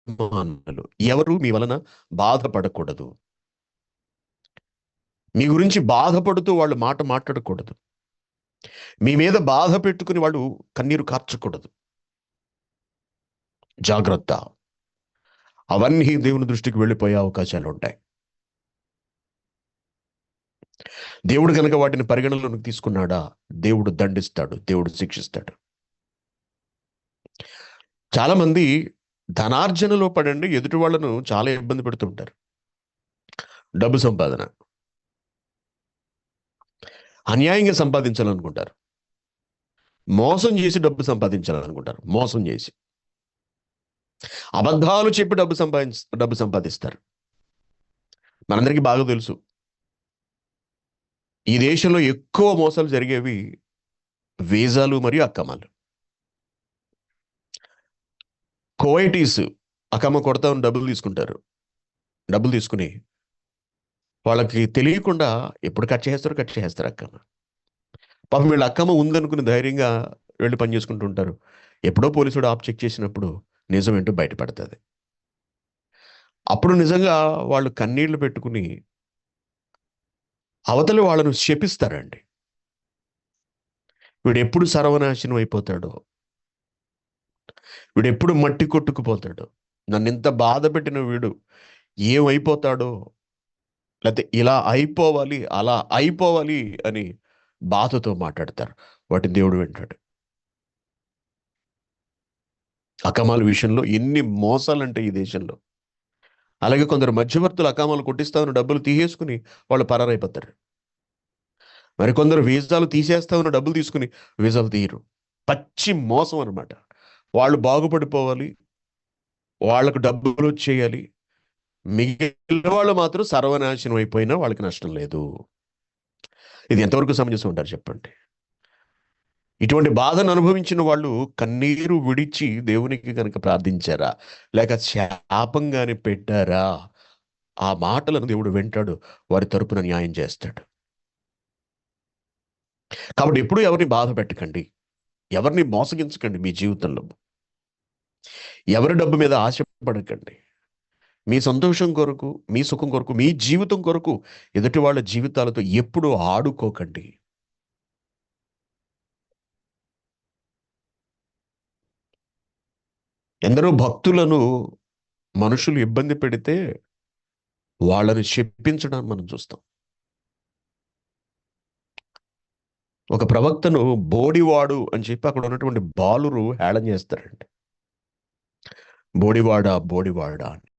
యజమానులు ఎవరు మీ వలన బాధపడకూడదు. మీ గురించి బాధపడుతూ వాళ్ళు మాట మాట్లాడకూడదు. మీ మీద బాధ పెట్టుకుని వాళ్ళు కన్నీరు కార్చకూడదు. జాగ్రత్త. అవన్నీ దేవుని దృష్టికి వెళ్ళిపోయే అవకాశాలు ఉంటాయి. దేవుడు కనుక వాటిని పరిగణలోకి తీసుకున్నాడా, దేవుడు దండిస్తాడు, దేవుడు శిక్షిస్తాడు. చాలా మంది ధనార్జనలో పడండి ఎదుటి వాళ్ళను చాలా ఇబ్బంది పెడుతుంటారు. డబ్బు సంపాదన అన్యాయంగా సంపాదించాలనుకుంటారు. మోసం చేసి డబ్బు సంపాదించాలనుకుంటారు. మోసం చేసి అబద్ధాలు చెప్పి డబ్బు సంపాదిస్తారు. మనందరికీ బాగా తెలుసు, ఈ దేశంలో ఎక్కువ మోసాలు జరిగేవి వీసాలు మరియు అక్కమాలు. కువైటీస్ అక్కమ్మ కొడతామని డబ్బులు తీసుకుంటారు. డబ్బులు తీసుకుని వాళ్ళకి తెలియకుండా ఎప్పుడు కట్ చేస్తారు అక్కమ్మ. పాపం వీళ్ళ అక్కమ్మ ఉందనుకుని ధైర్యంగా వెళ్ళి పని చేసుకుంటూ ఉంటారు. ఎప్పుడో పోలీసుడు ఆప్ చెక్ చేసినప్పుడు నిజం ఏంటో బయటపడుతుంది. అప్పుడు నిజంగా వాళ్ళు కన్నీళ్లు పెట్టుకుని అవతలి వాళ్ళను శపిస్తారండి. వీడెప్పుడు సర్వనాశనం అయిపోతాడో, వీడెప్పుడు మట్టి కొట్టుకుపోతాడో, నన్ను ఇంత బాధ పెట్టిన వీడు ఏమైపోతాడో, లేకపోతే ఇలా అయిపోవాలి అలా అయిపోవాలి అని బాధతో మాట్లాడతారు. వాటిని దేవుడు వింటాడు. అకమాల విషయంలో ఎన్ని మోసాలంటే ఈ దేశంలో. అలాగే కొందరు మధ్యవర్తులు అకామాలు కొట్టిస్తామని డబ్బులు తీసేసుకుని వాళ్ళు పరారైపోతారు. మరికొందరు వీసాలు తీసేస్తామని డబ్బులు తీసుకుని వీసాలు తీయరు. పచ్చి మోసం అనమాట. వాళ్ళు బాగుపడిపోవాలి, వాళ్లకు డబ్బులు వచ్చేయాలి, మిగిలిన వాళ్ళు మాత్రం సర్వనాశనం అయిపోయినా వాళ్ళకి నష్టం లేదు. ఇది ఎంతవరకు సమంజసం ఉంటారు చెప్పండి? ఇటువంటి బాధను అనుభవించిన వాళ్ళు కన్నీరు విడిచి దేవునికి కనుక ప్రార్థించారా, లేక శాపంగానే పెట్టారా, ఆ మాటలను దేవుడు వింటాడు, వారి తరపున న్యాయం చేస్తాడు. కాబట్టి ఎప్పుడు ఎవరిని బాధ పెట్టకండి, ఎవరిని మోసగించకండి. మీ జీవితంలో ఎవరి డబ్బు మీద ఆశపడకండి. మీ సంతోషం కొరకు, మీ సుఖం కొరకు, మీ జీవితం కొరకు ఎదుటి వాళ్ళ జీవితాలతో ఎప్పుడూ ఆడుకోకండి. ఎందరో భక్తులను మనుషులు ఇబ్బంది పెడితే వాళ్ళని శపించడం మనం చూస్తాం. ఒక ప్రవక్తను బోడివాడు అని చెప్పి అక్కడ ఉన్నటువంటి బాలురు హేళన చేస్తారండి. బోడివాడా బోడివాడా అని.